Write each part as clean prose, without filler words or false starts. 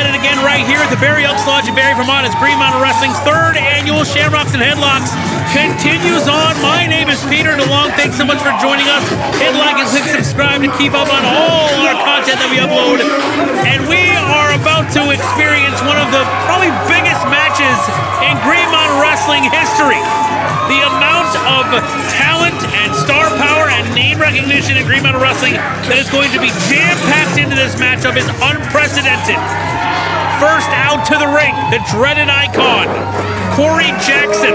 at it again right here at the Barry Elks Lodge in Barry, Vermont, as Green Mountain Wrestling's third annual Shamrocks and Headlocks continues on. My name is Peter DeLonge. Thanks so much for joining us. Hit like and click subscribe to keep up on all our content that we upload. And we are about to experience one of the probably biggest matches in Green Mountain Wrestling history. The amount of talent and star power and name recognition in Green Mountain Wrestling that is going to be jam-packed into this matchup is unprecedented. First out to the ring, the dreaded icon, Corey Jackson.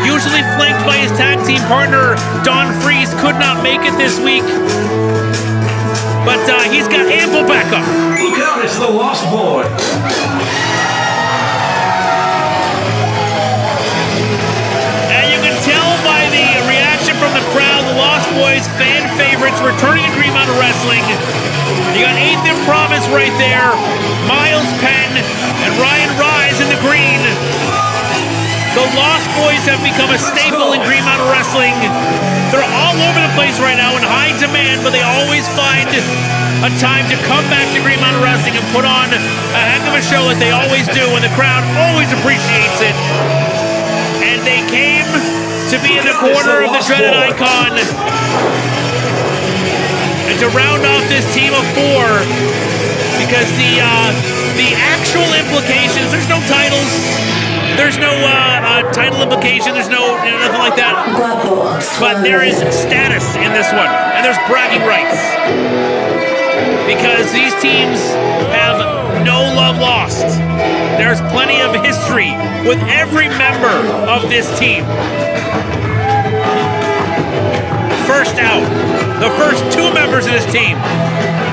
Usually flanked by his tag team partner, Don Freeze, could not make it this week. But he's got ample backup. Look out, it's the Lost Boy. From the crowd, the Lost Boys, fan favorites, returning to Green Mountain Wrestling. You got Athan Promise right there, Miles Penn, and Ryan Ryzz in the green. The Lost Boys have become a staple in Green Mountain Wrestling. They're all over the place right now in high demand, but they always find a time to come back to Green Mountain Wrestling and put on a heck of a show that they always do, and the crowd always appreciates it. And they came to be in the corner of the dreaded icon. And to round off this team of four, because the actual implications, there's no titles, there's no title implication, there's nothing like that. But there is status in this one, and there's bragging rights. Because these teams have no love lost. There's plenty of history with every member of this team. First out, the first two members of this team,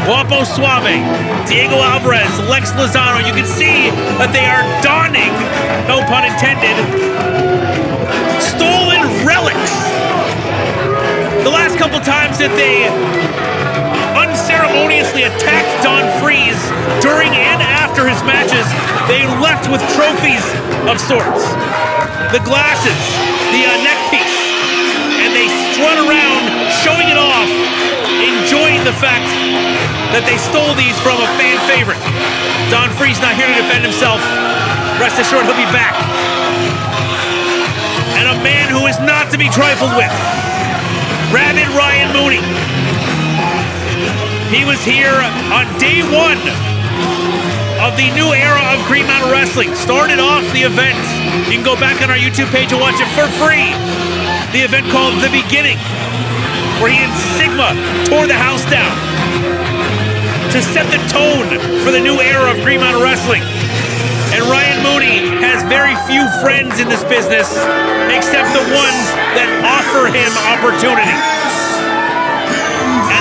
Guapo Suave, Diego Alvarez, Lex Lozano. You can see that they are donning, no pun intended, stolen relics. The last couple times that they unceremoniously attacked Don Freeze during and after his matches, they left with trophies of sorts. The glasses, the neck piece, and they strut around showing it off, enjoying the fact that they stole these from a fan favorite. Don Freeze not here to defend himself. Rest assured he'll be back. And a man who is not to be trifled with, Rabid Ryan Mooney. He was here on day one of the new era of Green Mountain Wrestling. Started off the event. You can go back on our YouTube page and watch it for free. The event called The Beginning, where he and Sigma tore the house down to set the tone for the new era of Green Mountain Wrestling. And Ryan Mooney has very few friends in this business, except the ones that offer him opportunity.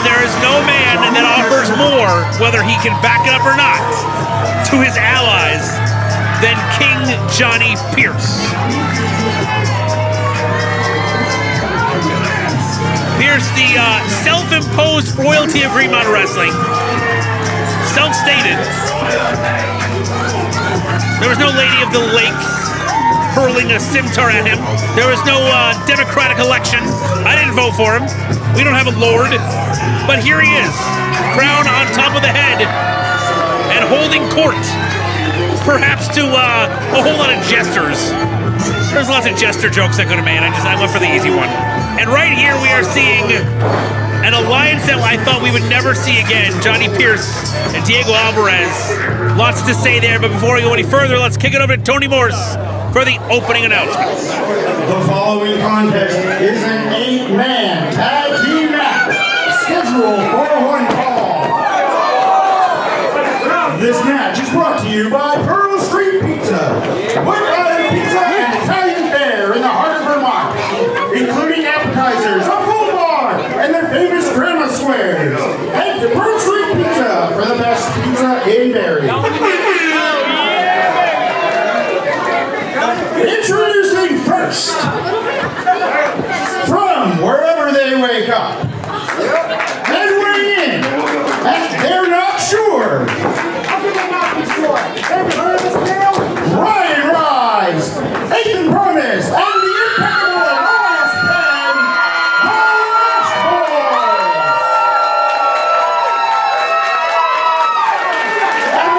There is no man that offers more, whether he can back it up or not, to his allies than King Johnny Pierce. Pierce, the self-imposed royalty of Green Mountain Wrestling, self-stated. There was no Lady of the Lake hurling a scimitar at him. There was no democratic election. I didn't vote for him. We don't have a lord. But here he is, crown on top of the head, and holding court, perhaps to a whole lot of jesters. There's lots of jester jokes I could have made. I went for the easy one. And right here we are seeing an alliance that I thought we would never see again. Johnny Pierce and Diego Alvarez. Lots to say there, but before we go any further, let's kick it over to Tony Morse for the opening announcements. The following contest is an 8-man tag team match. Scheduled for one fall. This match is brought to you by Pearl Street Pizza. Wood Island Pizza and Italian fare in the heart of Vermont, including appetizers, a full bar, and their famous grandma squares. Head to Pearl Street Pizza for the best pizza in Barrie. Introducing first, from wherever they wake up, and weighing in, and they're not sure. How can they not be sure? Have you heard of this deal? Ryan Ryzz, Athan Promise, and the impeccable Miles Penn, the Lash Boys. And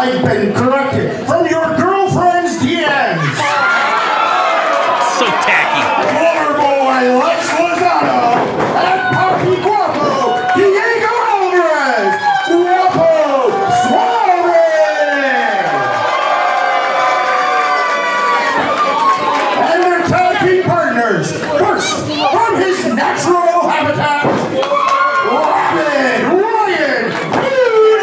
I've been corrected from your girlfriend's DMs. So tacky. Lover boy Lex Lozano and Puppy Guapo Diego Alvarez. Guapo Suave. And their tag team partners. First, from his natural habitat, Rabid, Ryan Mooney.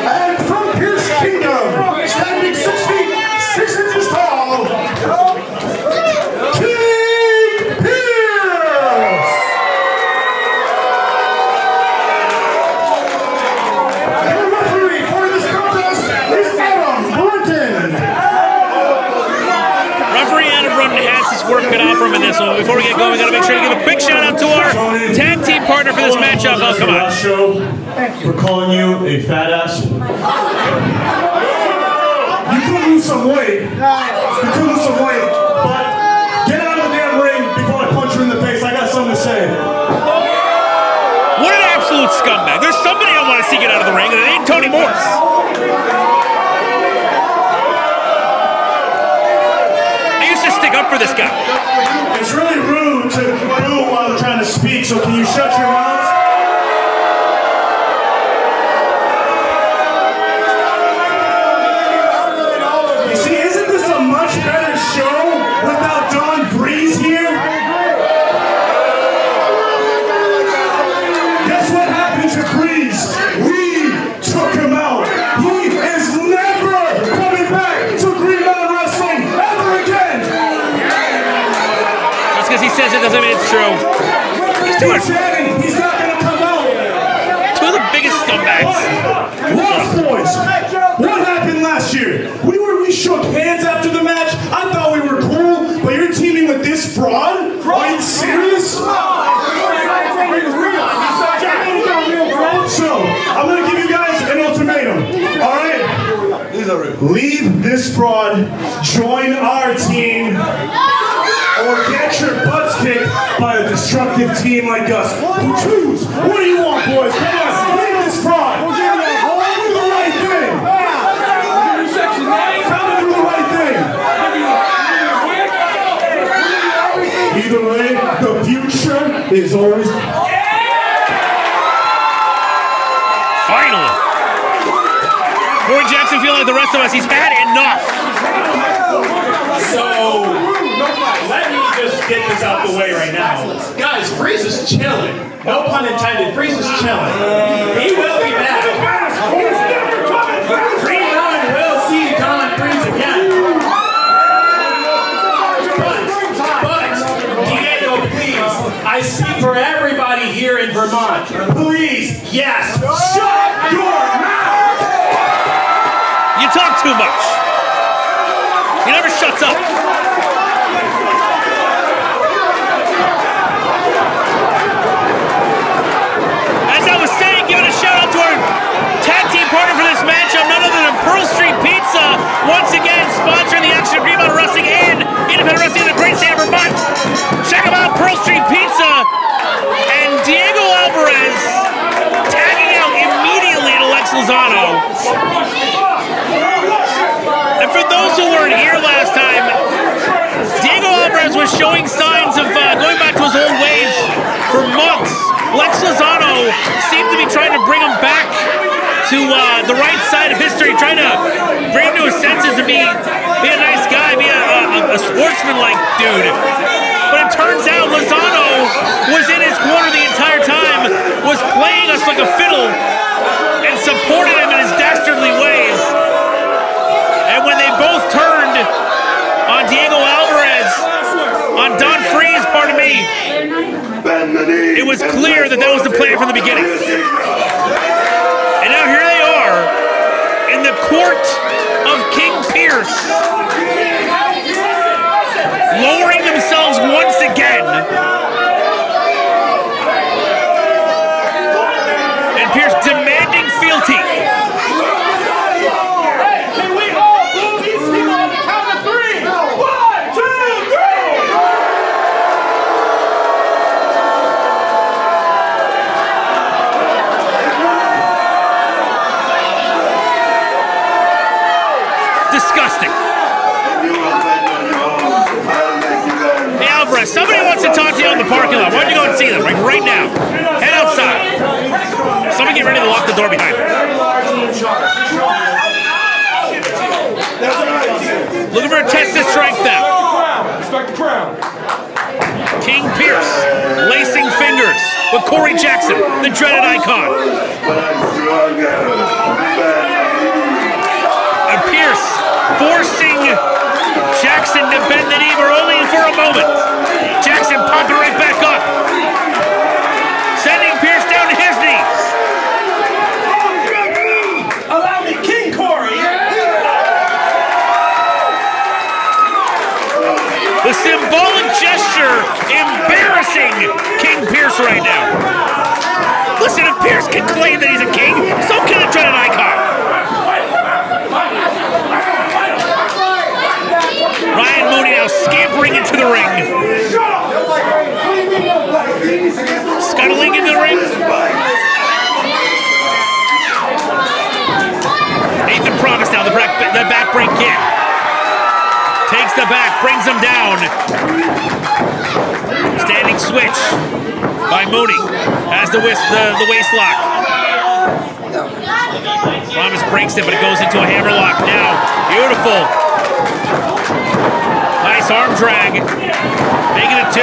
And from Pierce Kingdom, standing 6 feet 6 inches tall, King Pierce. And the referee for this contest is Athan Promise. Referee Athan Promise has his work cut out for him in this one. Before we get going, we got to make sure to give a quick shout out to our tag team partner for this matchup. Oh, come on. Show, we're calling you a fat ass. You could lose some weight. You could lose some weight. But get out of the damn ring before I punch you in the face. I got something to say. What an absolute scumbag. There's somebody I want to see get out of the ring, and it ain't Tony Morse. I used to stick up for this guy. It's really rude to boo while I'm trying to speak, so can you shut your mouth? You see, isn't this a much better show without Don Breeze here? Guess what happened to Breeze? We took him out. He is never coming back to Green Mountain Wrestling ever again. Just because he says it doesn't mean it's true. He's doing He's not gonna come out. two of the biggest scumbags. Lost boys. What happened last year? We shook hands after the match. I thought we were cool, but you're teaming with this fraud? Are you serious? So, I'm gonna give you guys an ultimatum. Alright? Leave this fraud, join our team, or get your butts kicked by a destructive team like us. Choose. What do you want, boys? Come on, leave this fraud. Do the right thing. Come and do the right thing. Either way, the future is always... Finally. Corey Jackson feeling like the rest of us, he's had enough. So, let me just get this out the way right now. Guys, Breeze is chilling. No pun intended, Breeze is chilling. He will be back. Green Mountain will see Don Breeze again. But, Diego, please, I speak for everybody here in Vermont. Please, yes, shut your mouth! You talk too much. He never shuts up. As I was saying, giving a shout out to our tag team partner for this matchup, none other than Pearl Street Pizza, once again sponsoring the action of Green Mountain Wrestling and independent wrestling in the great state of Vermont. Check them out, Pearl Street Pizza, and Diego Alvarez tagging out immediately to Lex Lozano. And for those who weren't here last time, Diego Alvarez was showing signs of going back to his old ways for months. Lex Lozano seemed to be trying to bring him back to the right side of history, trying to bring him to his senses and be a nice guy, be a sportsman-like dude. But it turns out Lozano was in his corner the entire time, was playing us like a fiddle, and supported him in his dastardly ways. And when they both turned on Diego Alvarez, on Don Freeze, pardon me, it was clear that was the plan from the beginning. And now here they are in the court of King Pierce, lowering themselves once again. And Pierce demanding fealty. parking lot. Why don't you go and see them? Like right now. Head outside. Somebody get ready to lock the door behind them. Looking for a test of strength now. Respect the crown. King Pierce lacing fingers with Corey Jackson, the dreaded icon. And Pierce forcing Jackson to bend the knee, but only for a moment. Jackson popping right back up, sending Pierce down to his knees. Allow me, King Corey. The symbolic gesture embarrassing King Pierce right now. Listen, if Pierce can claim that he's a king, so can a dreaded icon. Ryan Mooney now scampering into the ring. Scuttling into the ring. Athan Promise now, the back break kick. Takes the back, brings him down. Standing switch by Mooney. Has the waist lock. Promise breaks it, but it goes into a hammerlock now. Beautiful. Nice arm drag. Making it 2.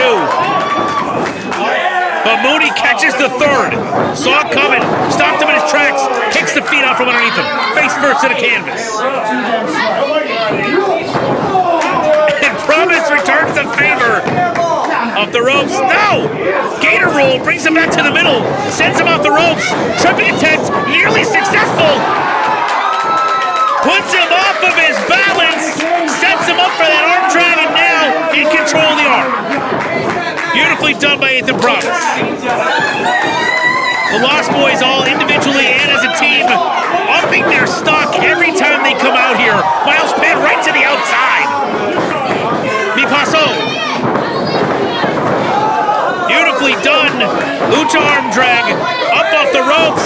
But Mooney catches the third. Saw it coming. Stopped him in his tracks. Kicks the feet out from underneath him. Face first to the canvas. Promise returns the favor off the ropes. No! Gator roll brings him back to the middle. Sends him off the ropes. Tripping attempt, nearly successful. Puts him off of his balance. Sets him up for that arm drag, and now in control of the arm. Beautifully done by Athan Promise. The Lost Boys all individually and as a team upping their stock every time they come out here. Miles Penn right to the outside. Mi paso. Beautifully done. Lucha arm drag. Up off the ropes.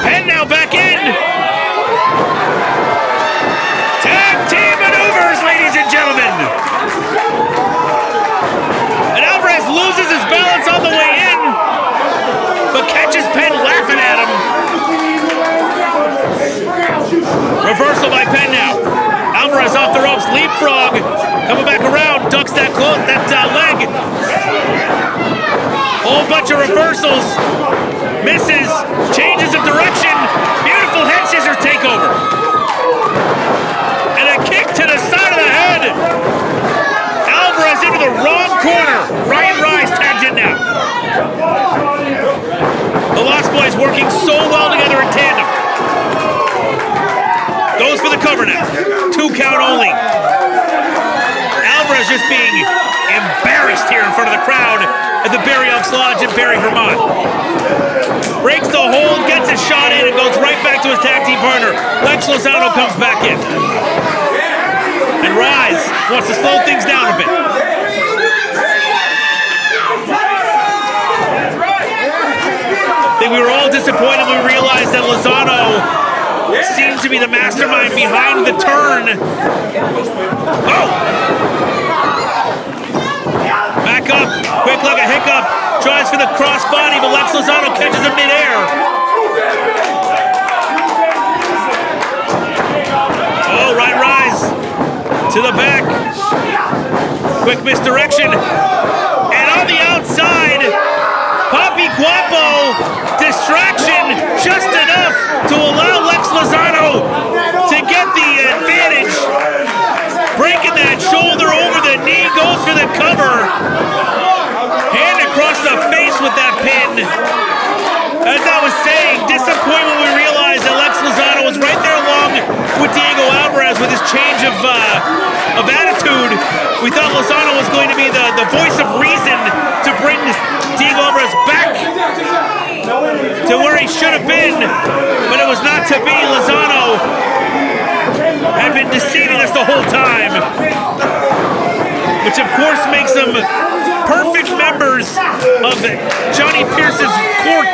Penn now back in. Tag team maneuvers, ladies and gentlemen. And Alvarez loses his balance on the way in, but catches Penn laughing at him. Reversal by Penn now. Alvarez off the ropes, leapfrog, coming back around, ducks that leg. Whole bunch of reversals, misses, changes of direction. Beautiful head scissors takeover. And a kick to the side of the head. Alvarez into the wrong corner. Ryan Ryzz tagged in now. The Lost Boys working so well together in tandem. Goes for the cover now. 2 count only. Alvarez just being embarrassed here in front of the crowd at the Barry Elks Lodge in Barry, Vermont. Breaks the hold, gets a shot in, and goes right back to his tag team partner. Lex Lozano comes back in. And Ryzz wants to slow things down a bit. I think we were all disappointed when we realized that Lozano seems to be the mastermind behind the turn. Oh! Back up. Quick like a hiccup. Tries for the crossbody, but Lex Lozano catches him midair. Oh, Ryan Ryzz to the back. Quick misdirection. And on the outside, Poppy Guapo, distraction just enough to allow Lex Lozano to get the advantage. Breaking that shoulder over the knee, goes for the cover. Hand across the face with that pin. As I was saying, disappointment when we realized that Lex Lozano was right there along with Diego Alvarez with his change of attitude. We thought Lozano was going to be the voice of reason to bring Diego Alvarez back to where he should have been, but it was not to be. Lozano had been deceiving us the whole time, which of course makes them perfect members of Johnny Pierce's court.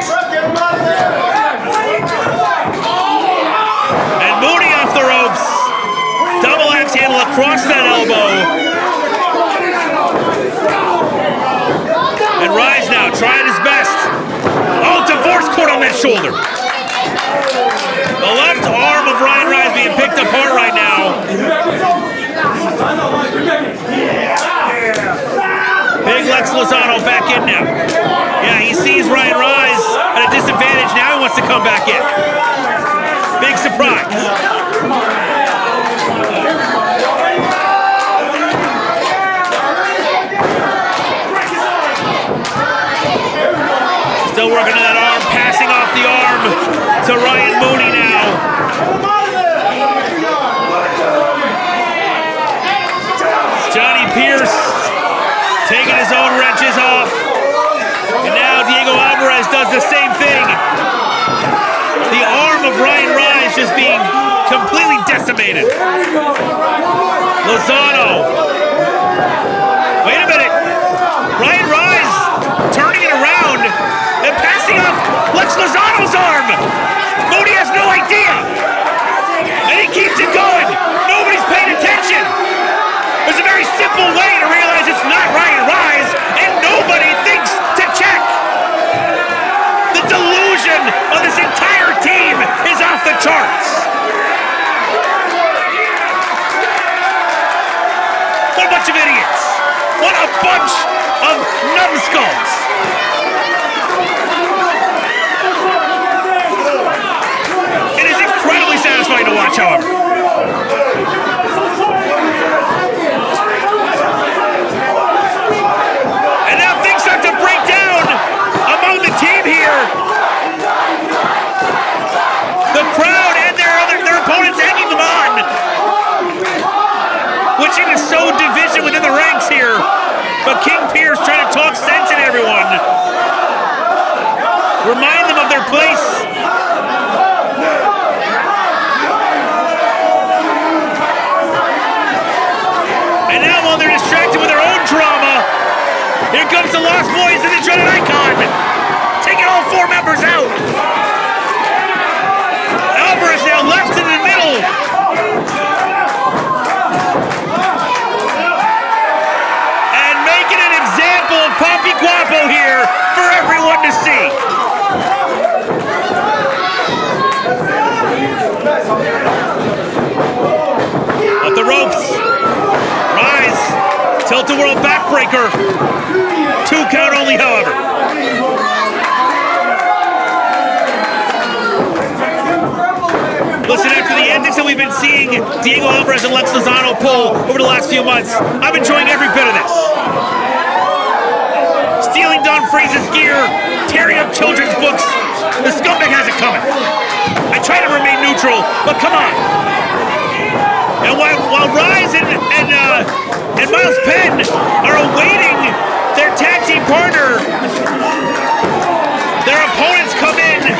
And Mooney off the ropes. Double axe handle across that elbow. Trying his best. Oh, divorce cord on that shoulder. The left arm of Ryan Ryzz being picked apart right now. Big Lex Lozano back in now. Yeah, he sees Ryan Ryzz at a disadvantage. Now he wants to come back in. Big surprise. Still working on that arm, passing off the arm to Ryan Mooney now. Johnny Pierce taking his own wrenches off. And now Diego Alvarez does the same thing. The arm of Ryan Ryzz just being completely decimated. Lozano. Wait a minute. Ryan Ryzz turning it around and passing off Lex Lozano's arm. Mooney has no idea. And he keeps it going. Nobody's paying attention. There's a very simple way to realize it's not Ryan Ryzz, and nobody thinks to check. The delusion of this entire team is off the charts. What a bunch of idiots. What a bunch of numbskulls. It is incredibly satisfying to watch, however. And now things start to break down among the team here. The crowd and their opponents egging them on, which is so division within the ranks here. But King Pierce trying to talk sense into everyone. Remind them of their place. And now while they're distracted with their own drama, here comes the Lost Boys and the Dreaded Icon, taking all four members out. Alvarez now left in the middle. And making an example of Papi Guapo here for everyone to see. Off the ropes. Ryzz, tilt-a-whirl backbreaker. 2 count only, however. Listen, after the antics that we've been seeing Diego Alvarez and Lex Lozano pull over the last few months, I'm enjoying every bit of this. Stealing Don Freeze's gear, tearing up children's books. The scumbag has it coming. I try to remain neutral, but come on. And while Ryzz and Miles Penn are awaiting their tag team partner, their opponents come in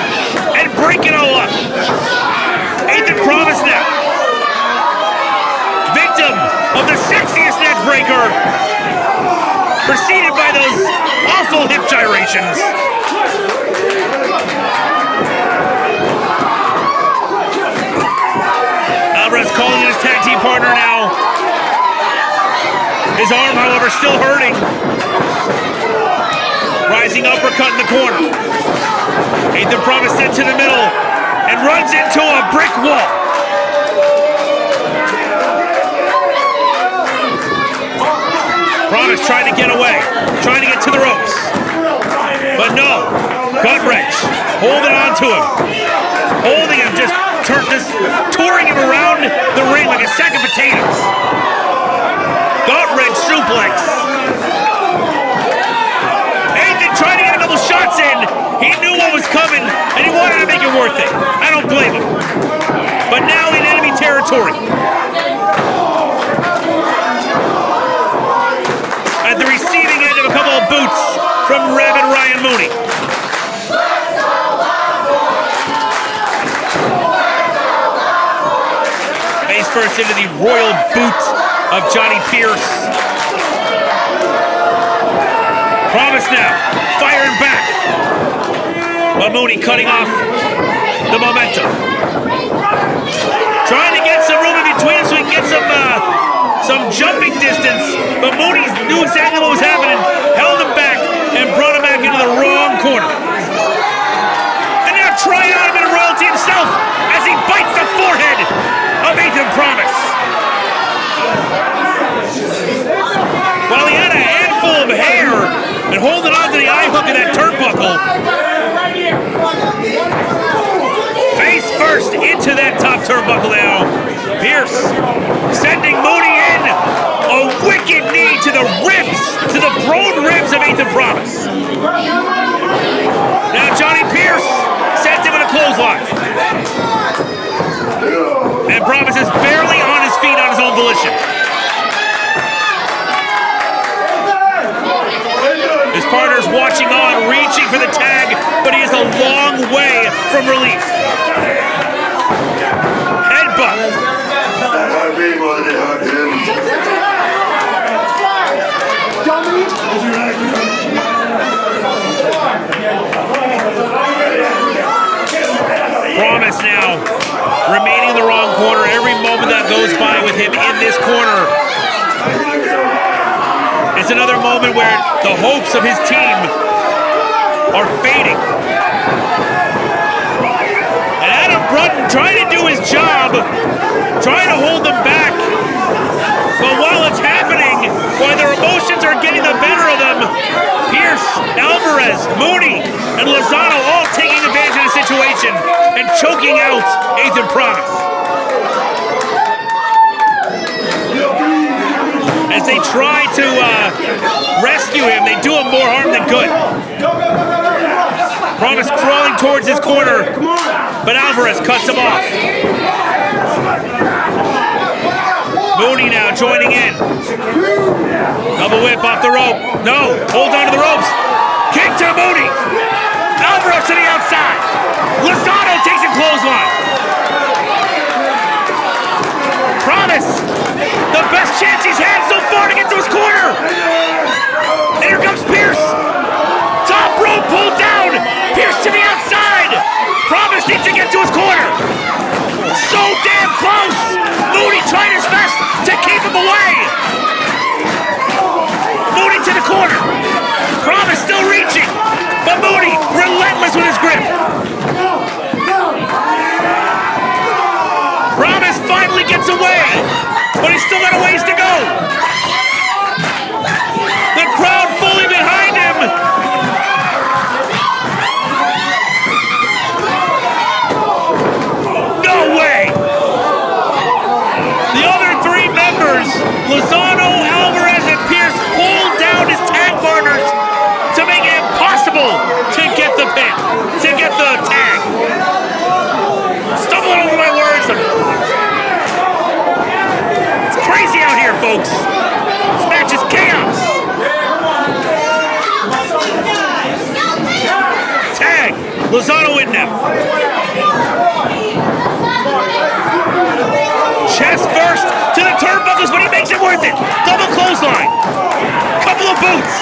and break it all up. Athan Promise now, victim of the sexiest neck breaker, preceded by those awful hip gyrations. Alvarez calling in his tag team partner now. His arm, however, still hurting. Rising uppercut in the corner. Athan Promise sent to the middle and runs into a brick wall. Promise trying to get away, trying to get to the ropes. But no, gut wrench, holding on to him. Holding him, just touring him around the ring like a sack of potatoes. Gut wrench suplex. Athan trying to get a couple shots in. He knew what was coming, and he wanted to make it worth it. I don't blame him. But now in enemy territory. At the receiving end of a couple of boots from Rabid Ryan Mooney. Face first into the royal boot of Johnny Pierce. Promise now, firing back. But Mooney cutting off the momentum. Trying to get some room in between so he can get some jumping distance. But Mooney knew exactly what was happening, held him back, and brought him back into the and holding on to the eye hook of that turnbuckle. Face first into that top turnbuckle now. Pierce sending Mooney in. A wicked knee to the ribs, to the prone ribs of Athan Promise. Now Johnny Pierce sends him in a clothesline. And Promise is barely on his feet on his own volition. His partner's watching on, reaching for the tag, but he is a long way from relief. Headbutt. Promise now remaining in the wrong corner. Every moment that goes by with him in this corner, it's another moment where the hopes of his team are fading. And Adam Brunton trying to do his job, trying to hold them back. But while it's happening, while their emotions are getting the better of them, Pierce, Alvarez, Mooney, and Lozano all taking advantage of the situation and choking out Athan Promise. As they try to rescue him, they do him more harm than good. Promise crawling towards his corner, but Alvarez cuts him off. Mooney now joining in. Double whip off the rope. No, holds on to the ropes. Kick to Mooney. Alvarez to the outside. Lozano takes a clothesline. Promise, the best chance he's had so far to get to his corner. And here comes Pierce. Top rope pulled down. Pierce to the outside. Promise needs to get to his corner. So damn close. Mooney trying his best to keep him away. Mooney to the corner. Promise still reaching. But Mooney relentless with his grip. Promise finally gets away. But he's still got a ways to go. The crowd fully behind him. No way. The other three members, Lozano, Alvarez, and Pierce, pulled down his tag partners to make it impossible to get the pin, to get the tag. Stumbling over my words. It's crazy out here, folks. This match is chaos. Tag. Lozano in now. Chest first to the turnbuckles, but he makes it worth it. Double clothesline. Couple of boots.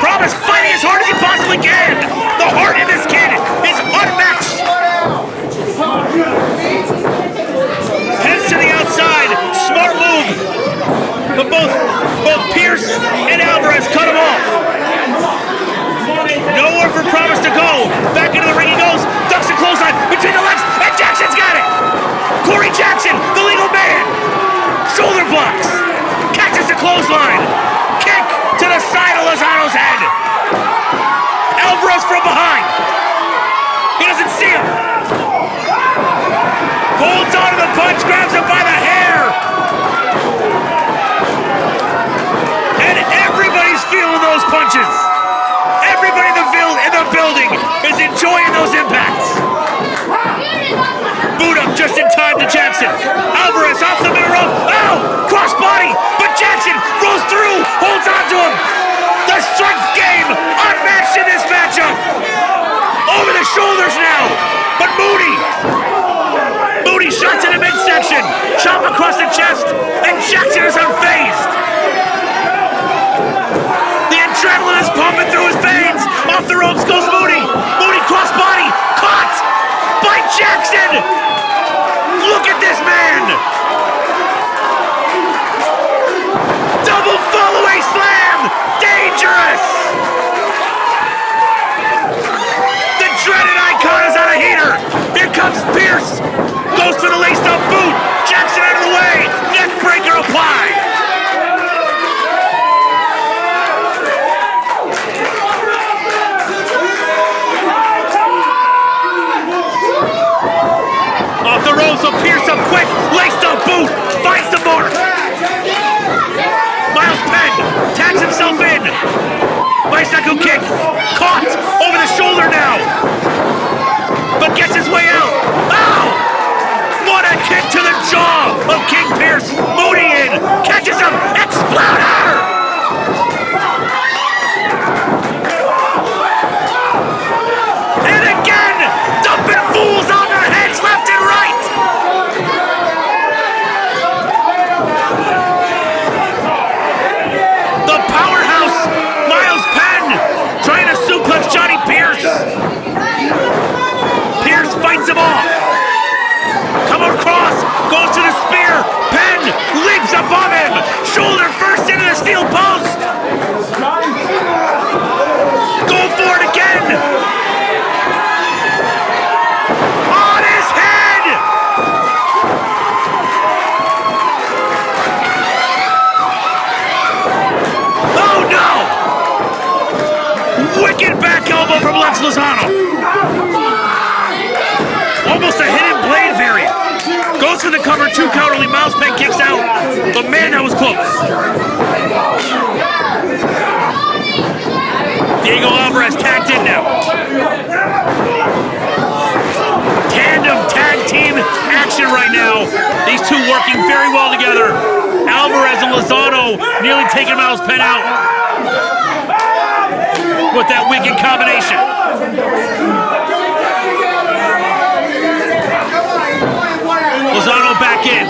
Promise fighting as hard as he possibly can. The heart in this kid is unmatched. Heads to the outside. Smart move. But both Pierce and Alvarez cut him off. Nowhere for Promise to go. Back into the ring he goes. Ducks a clothesline between the legs, and Jackson's got it. Corey Jackson, the legal man. Shoulder blocks. Catches the clothesline. Kick to the side of Lozano's head. Alvarez from behind. He doesn't see him. Holds on to the punch, grabs him by the hair. And everybody's feeling those punches. Everybody in the building is enjoying those impacts. Boot up just in time to Jackson. Alvarez off the middle rope. Oh! Cross body! But Jackson rolls through, holds on to him. The strength game unmatched in this matchup. Over the shoulders now. But Mooney shot to the midsection. Chop across the chest. And Jackson is unfazed. The adrenaline is pumping through his veins. Off the ropes goes Mooney. Mooney cross body. Caught by Jackson. Look at this man. Double follow-away slam. Dangerous. The dreaded icon is on a heater. Here comes Pierce. Goes for the laced-up boot. Jackson out of the way. Neck breaker applied. kick. Caught over the shoulder now. But gets his way out. Ow! What a kick to the jaw of King Pierce. Mooney in. Catches him. Exploder! And again, dumping fools on their heads left and right. The powerhouse, Miles Penn, trying to suplex Johnny Pierce. Pierce fights him off. Come across, goes to the spear. Penn leaps above him. Shoulder first into the steel post. Go for it again. On his head. Oh no! Wicked back elbow from Lex Lozano. Almost a hidden blade variant. Goes for the cover, 2 count, only Miles Penn kicks out. But man, that was close. Diego Alvarez tagged in now. Tandem tag team action right now. These two working very well together. Alvarez and Lozano nearly taking Miles Penn out with that wicked combination. Lozano back in.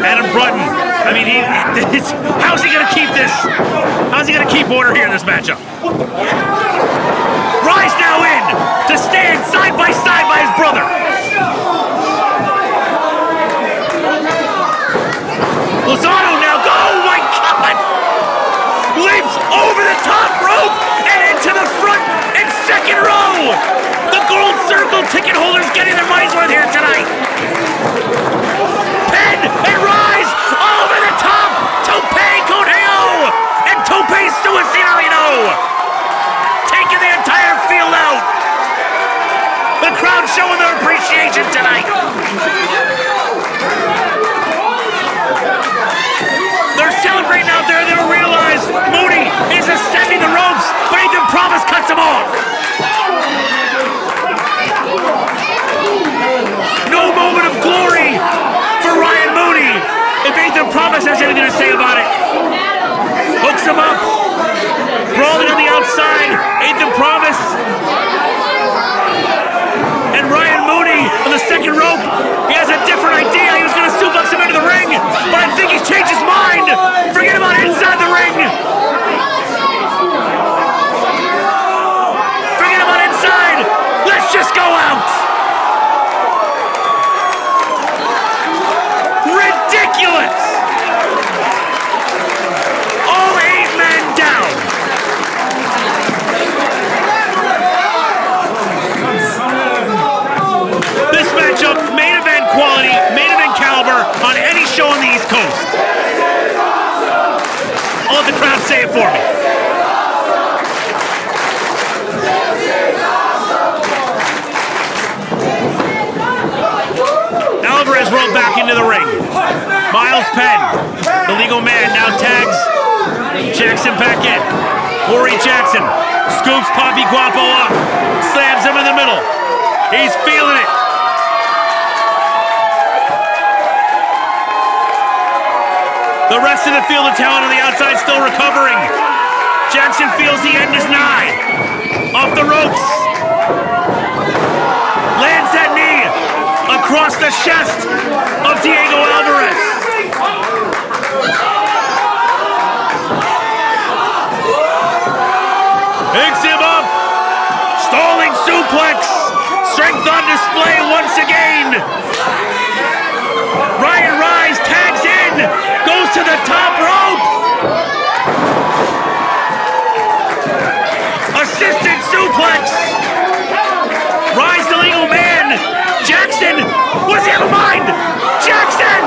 Adam Brunton. I mean, how's he going to keep this? How's he going to keep order here in this matchup? Ryzz now in to stand side by his brother. Lozano now, oh my God! Leaps over the top rope and into the front and second row. The Gold Circle ticket holders getting their money's worth here tonight. Penn and Ryzz over the top. Tope Coneo and Tope Suicidino taking the entire field out. The crowd showing their appreciation tonight. They're celebrating out there. They don't realize Mooney is ascending the ropes, but Athan Promise cuts him off. No moment of glory for Ryan Mooney. If Athan Promise has anything to say about it. Hooks him up. Brawling on the outside. Athan Promise. And Ryan Mooney on the second rope. He has a different idea. He was going to suplex him into the ring, but I think he's changed his mind. Forget about inside the ring. Forget about inside. Let's just go out. Ridiculous. All 8 men down. This matchup, main event quality, main event caliber on any show on the East Coast. I'll let the crowd say it for me. Alvarez rolled back into the ring. Miles Penn, the legal man, now tags Jackson back in. Corey Jackson scoops Poppy Guapo up, slams him in the middle. He's feeling it. The rest of the field of talent on the outside still recovering. Jackson feels the end is nigh. Off the ropes. Lands that knee across the chest of Diego Alvarez. Picks him up. Stalling suplex. Strength on display once again. Ryan Ryzz tags in. Goes to the top rope. Assisted suplex. Ryzz the legal man. Jackson. What does he have in mind? Jackson.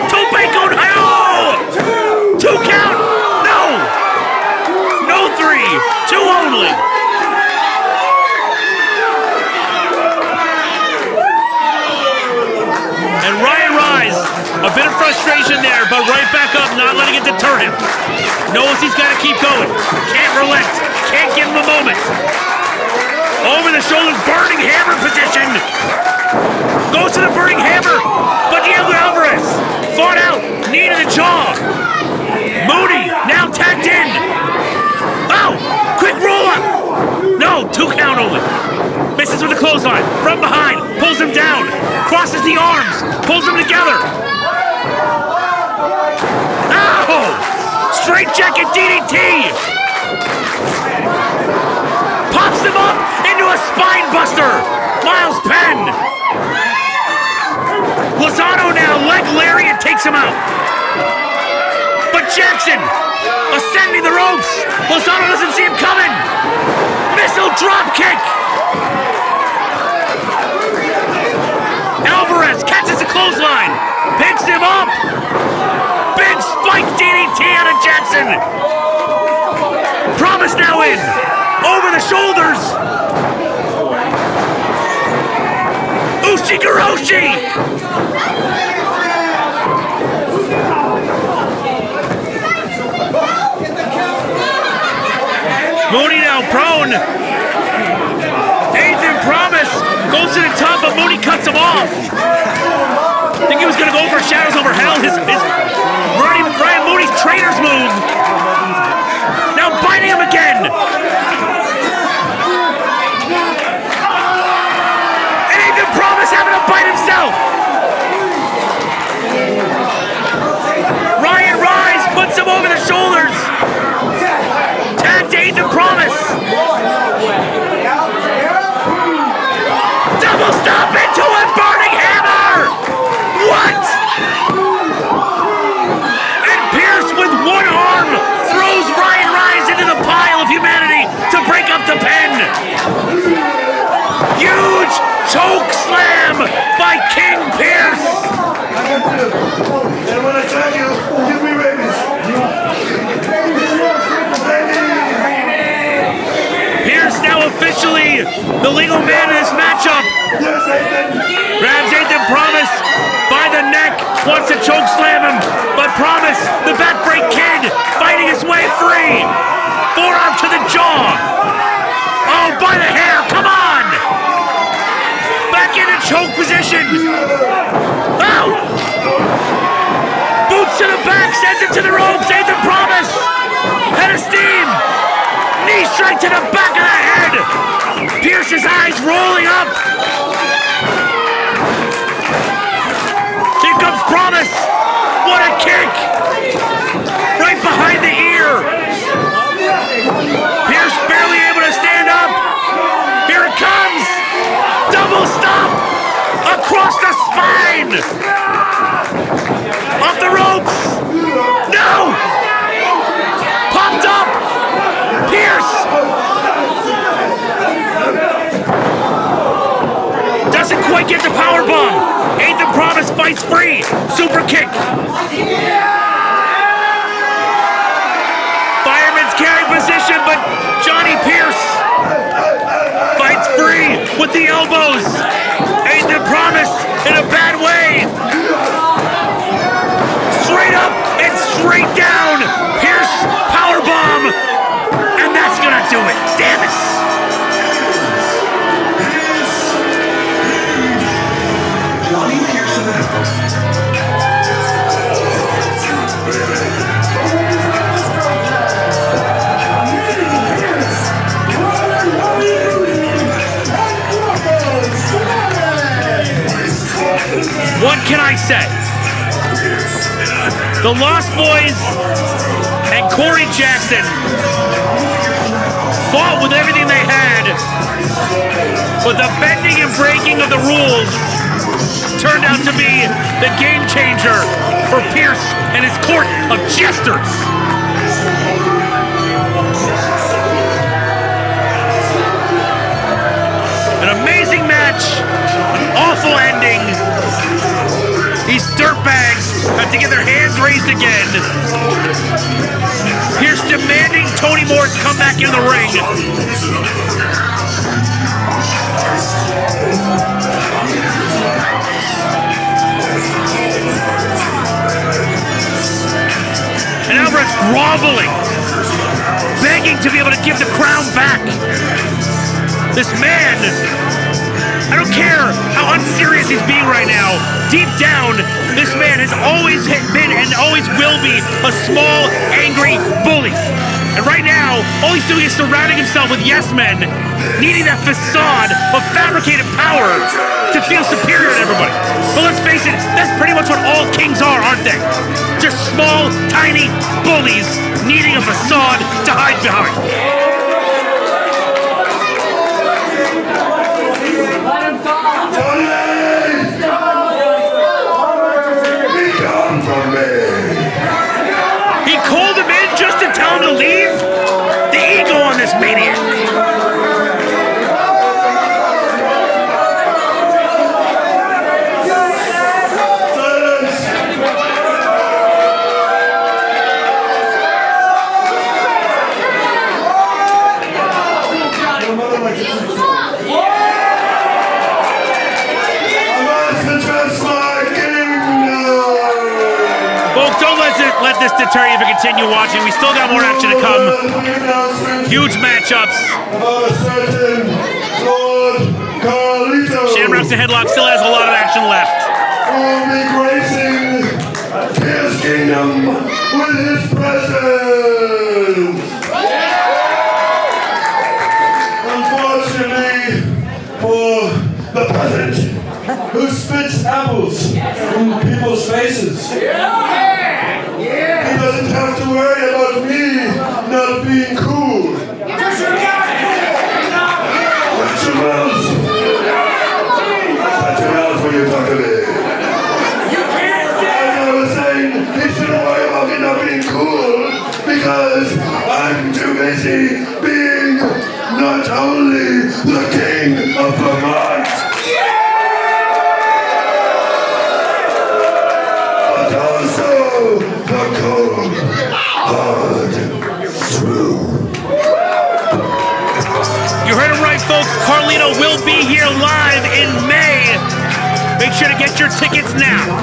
Tope Coneo. 2 count. No. No 3. 2 only. And Ryan Ryzz, a bit of frustration there, but right back up, not letting it deter him. Knows he's got to keep going. Can't relent. Can't give him a moment. Over the shoulders, burning hammer position. Goes to the burning hammer, but Diego Alvarez fought out. Knee to the jaw. Mooney now tagged in. Oh, quick roll up. No, 2 count only. Misses with the clothesline. From behind, pulls him down. Crosses the arms, pulls them together. Oh! Straight jacket DDT! Pops him up into a spine buster! Miles Penn! Lozano now, leg lariat takes him out. But Jackson, ascending the ropes. Lozano doesn't see him coming. Missile drop kick! Alvarez catches the clothesline, picks him up. Big spike DDT out of Jackson. Promise now in, over the shoulders. Ushigoroshi. Mooney now prone. Athan Promise goes to the top, but Mooney cuts him off. I think he was going to go for Shadows Over Hell. His Ryan Mooney's trainer's move. Now biting him again. And Athan Promise having to bite himself. Ryan Ryzz puts him over the shoulders. Tag to Athan Promise. Double stop into a burning hammer. What? And Pierce with one arm throws Ryan Ryzz into the pile of humanity to break up the Penn. Huge choke slam by King Pierce. And when I tell you, give me rabies. Pierce now officially the legal man in this matchup. Yes, Athan. Grabs Athan Promise by the neck, wants to choke slam him, but Promise, the backbreak kid, fighting his way free. Forearm to the jaw. Oh, by the hair, come on! Back into choke position. Oh! Boots to the back, sends it to the ropes. Athan Promise, head of steam. Knee straight to the back of the head. Pierce's eyes rolling up. Here comes Promise. What a kick. Right behind the ear. Pierce barely able to stand up. Here it comes. Double stomp across the spine. Off the ropes. No. Popped up. Pierce. Doesn't quite get the power bomb. Athan Promise fights free. Super kick. Fireman's carry position, but Johnny Pierce fights free with the elbows. Athan Promise in a bad way. Straight up and straight down. Pierce power bomb. And that's gonna do it. Damn it. What can I say? The Lost Boys and Corey Jackson fought with everything they had, but the bending and breaking of the rules turned out to be the game changer for Pierce and his court of jesters. An amazing match, an awful ending. These dirtbags have to get their hands raised again. Pierce demanding Tony Moore's come back in the ring. And Alvarez starts groveling, begging to be able to give the crown back. This man, I don't care how unserious he's being right now, deep down, this man has always been and always will be a small, angry bully. And right now, all he's doing is surrounding himself with yes men, needing that facade of fabricated power to feel superior to everybody. But let's face it, that's pretty much what all kings are, aren't they? Just small, tiny bullies needing a facade to hide behind. He called him in just to tell him to leave? The ego on this maniac. Folks, don't let this deter you from continue watching. We still got more action to come. Huge matchups. Shamrocks and Headlocks still has a lot of action left. His kingdom with his presence. Unfortunately for the peasant who spits apples in people's faces, he doesn't have to worry about me not being cool. What's your mouth? Shut your mouth when you talk to me. He shouldn't worry about me not being cool because I'm too busy being not only the king of Vermont, but also the cold, hard truth. You heard him right, folks. Carlito will be here live in May. Make sure to get your tickets now.